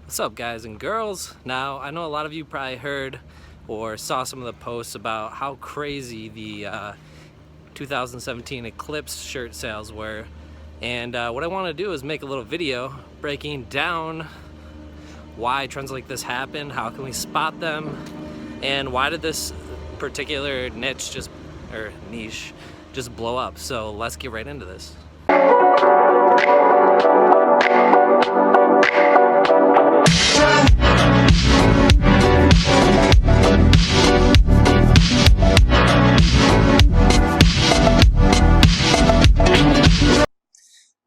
What's up, guys and girls? Now, I know a lot of you probably heard or saw some of the posts about how crazy the 2017 Eclipse shirt sales were. And what I want to do is make a little video breaking down why trends like this happen, how can we spot them, and why did this particular niche just blow up. So let's get right into this.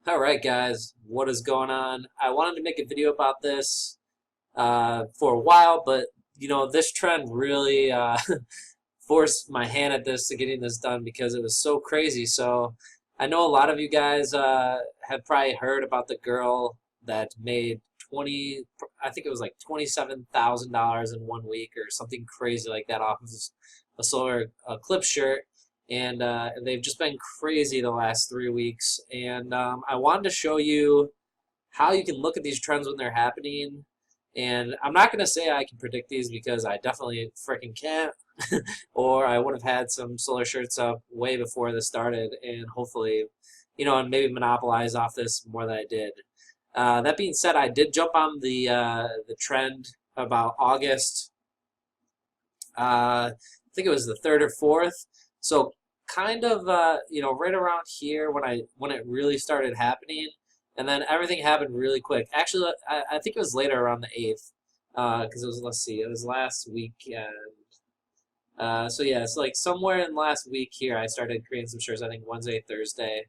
Alright guys, what is going on? I wanted to make a video about this for a while, but you know, this trend really forced my hand at this to getting this done because it was so crazy. So I know a lot of you guys have probably heard about the girl that made I think it was like $27,000 in 1 week or something crazy like that off of a solar eclipse shirt. And they've just been crazy the last 3 weeks. And I wanted to show you how you can look at these trends when they're happening. And I'm not going to say I can predict these because I definitely freaking can't. Or I would have had some solar shirts up way before this started and hopefully, you know, and maybe monopolize off this more than I did. That being said, I did jump on the trend about August. I think it was the 3rd or 4th. So kind of you know, right around here when it really started happening, and then everything happened really quick. Actually, I think it was later around the 8th, because it was, let's see, it was last weekend. So yeah, it's like somewhere in last week here I started creating some shirts. I think Wednesday, Thursday,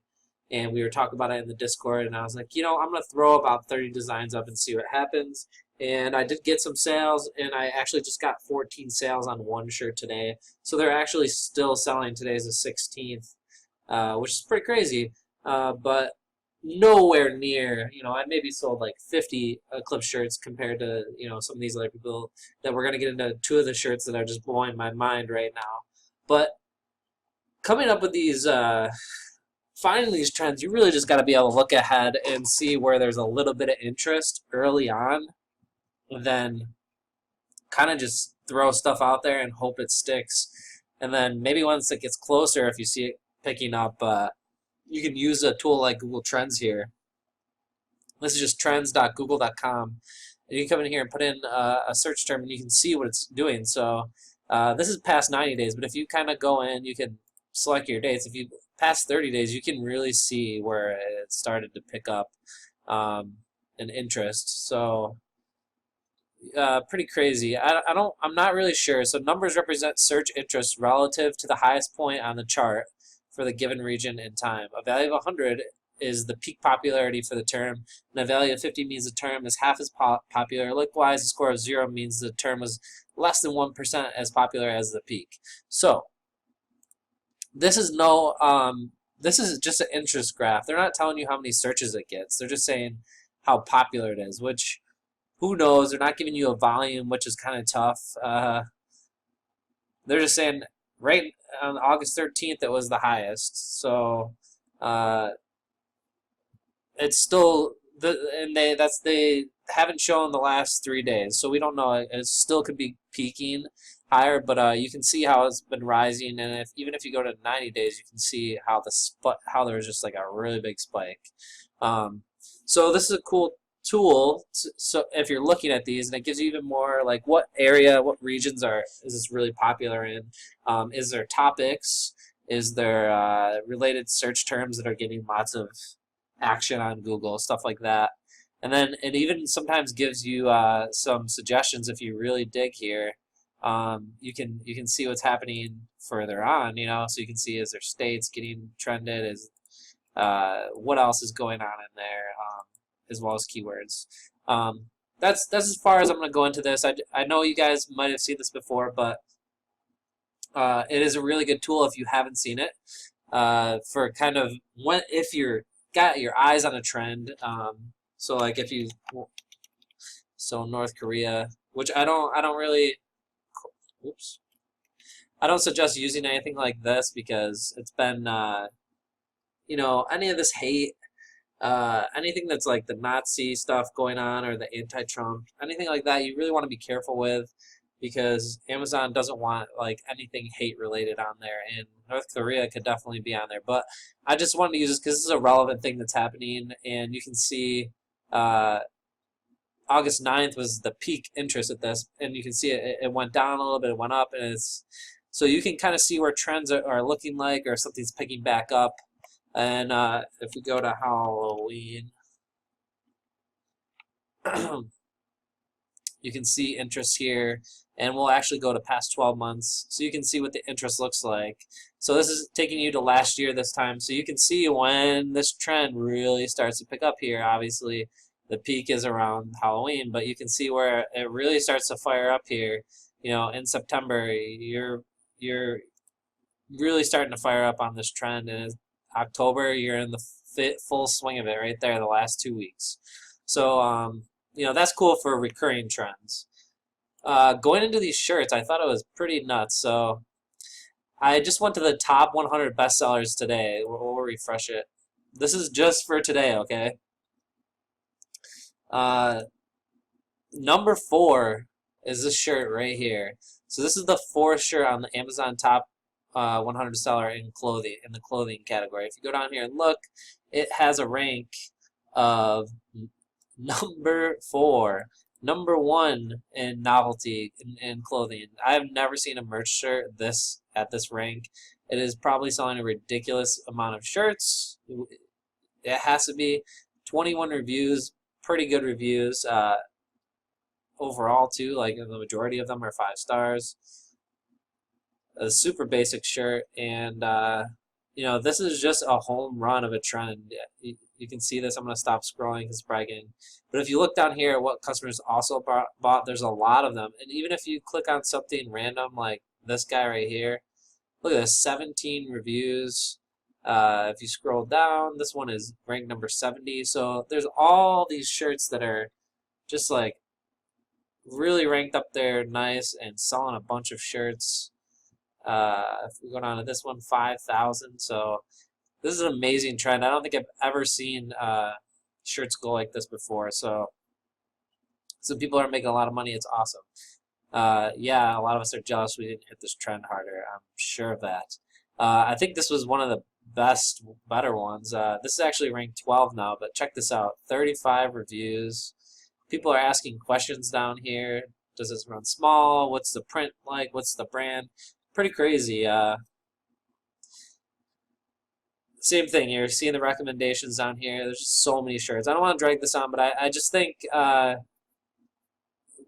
and we were talking about it in the Discord, and I was like, you know, I'm gonna throw about 30 designs up and see what happens. And I did get some sales, and I actually just got 14 sales on one shirt today. So they're actually still selling. Today's the 16th, which is pretty crazy, but nowhere near, you know, I maybe sold like 50 Eclipse shirts compared to, you know, some of these other people that we're going to get into two of the shirts that are just blowing my mind right now. But coming up with these, finding these trends, you really just got to be able to look ahead and see where there's a little bit of interest early on, and then kind of just throw stuff out there and hope it sticks. And then maybe once it gets closer, if you see it picking up, you can use a tool like Google Trends here. This is just trends.google.com. And you can come in here and put in a search term and you can see what it's doing. So this is past 90 days, but if you kind of go in, you can select your dates. If you past 30 days, you can really see where it started to pick up an interest. So pretty crazy. I'm not really sure. So numbers represent search interest relative to the highest point on the chart for the given region and time. A value of 100 is the peak popularity for the term, and a value of 50 means the term is half as popular. Likewise, a score of 0 means the term was less than 1% as popular as the peak. So this is this is just an interest graph. They're not telling you how many searches it gets. They're just saying how popular it is, which who knows? They're not giving you a volume, which is kind of tough. They're just saying right on August 13th it was the highest. So it's still they haven't shown the last 3 days, so we don't know. It still could be peaking higher, but you can see how it's been rising, and even if you go to 90 days, you can see how how there's just like a really big spike. So this is a cool tool so if you're looking at these, and it gives you even more like what regions is this really popular in. Is there topics, is there related search terms that are getting lots of action on Google, stuff like that. And then it even sometimes gives you some suggestions if you really dig here. You can see what's happening further on, you know, so you can see, is there states getting trended, is what else is going on in there, as well as keywords. That's as far as I'm going to go into this. I know you guys might have seen this before, but it is a really good tool if you haven't seen it, for kind of if you're got your eyes on a trend. So like if you, so North Korea, which I don't really, oops, I don't suggest using anything like this because it's been, you know, any of this hate anything that's like the Nazi stuff going on or the anti-Trump, anything like that, you really want to be careful with, because Amazon doesn't want like anything hate related on there, and North Korea could definitely be on there. But I just wanted to use this because this is a relevant thing that's happening, and you can see August 9th was the peak interest at this, and you can see it went down a little bit, it went up, and it's so you can kind of see where trends are looking like, or something's picking back up. And if we go to Halloween, you can see interest here, and we'll actually go to past 12 months, so you can see what the interest looks like. So this is taking you to last year this time, so you can see when this trend really starts to pick up here. Obviously, the peak is around Halloween, but you can see where it really starts to fire up here. You know, in September, you're really starting to fire up on this trend, and in October, you're in the full swing of it right there the last 2 weeks. So, you know, that's cool for recurring trends. Going into these shirts, I thought it was pretty nuts. So I just went to the top 100 bestsellers today. We'll refresh it. This is just for today, okay? Number 4 is this shirt right here. So this is the 4th shirt on the Amazon top 100 seller in clothing, in the clothing category. If you go down here and look, it has a rank of number 4, number 1 in novelty in clothing. I've never seen a merch shirt at this rank. It is probably selling a ridiculous amount of shirts. It has to be. 21 reviews, pretty good reviews overall too. Like the majority of them are 5 stars. A super basic shirt, and you know, this is just a home run of a trend. You can see this. I'm going to stop scrolling because it's probably getting. But if you look down here at what customers also bought, there's a lot of them. And even if you click on something random like this guy right here, look at this, 17 reviews. If you scroll down, this one is ranked number 70. So there's all these shirts that are just like really ranked up there, nice, and selling a bunch of shirts. If we go down to this one, 5,000. So this is an amazing trend. I don't think I've ever seen shirts go like this before. So people are making a lot of money. It's awesome. Yeah, a lot of us are jealous we didn't hit this trend harder. I'm sure of that. I think this was one of the better ones. This is actually ranked 12 now, but check this out. 35 reviews. People are asking questions down here. Does this run small? What's the print like? What's the brand? Pretty crazy. Same thing, you're seeing the recommendations down here. There's just so many shirts. I don't want to drag this on, but I just think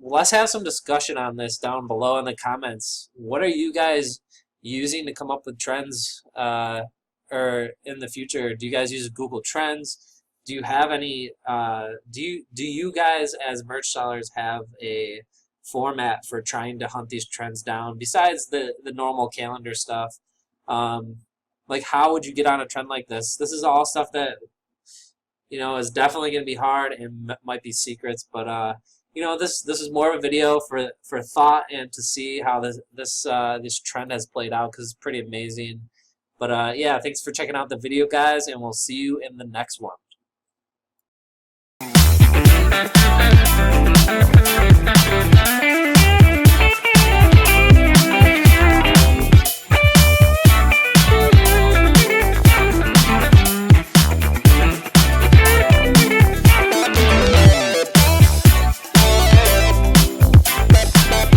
let's have some discussion on this down below in the comments. What are you guys using to come up with trends or in the future? Do you guys use Google Trends? Do you have any, do you guys as merch sellers have a format for trying to hunt these trends down besides the normal calendar stuff? Like, how would you get on a trend like this? This is all stuff that, you know, is definitely going to be hard and might be secrets, but you know, this is more of a video for thought and to see how this trend has played out, because it's pretty amazing. But yeah, thanks for checking out the video, guys, and we'll see you in the next one.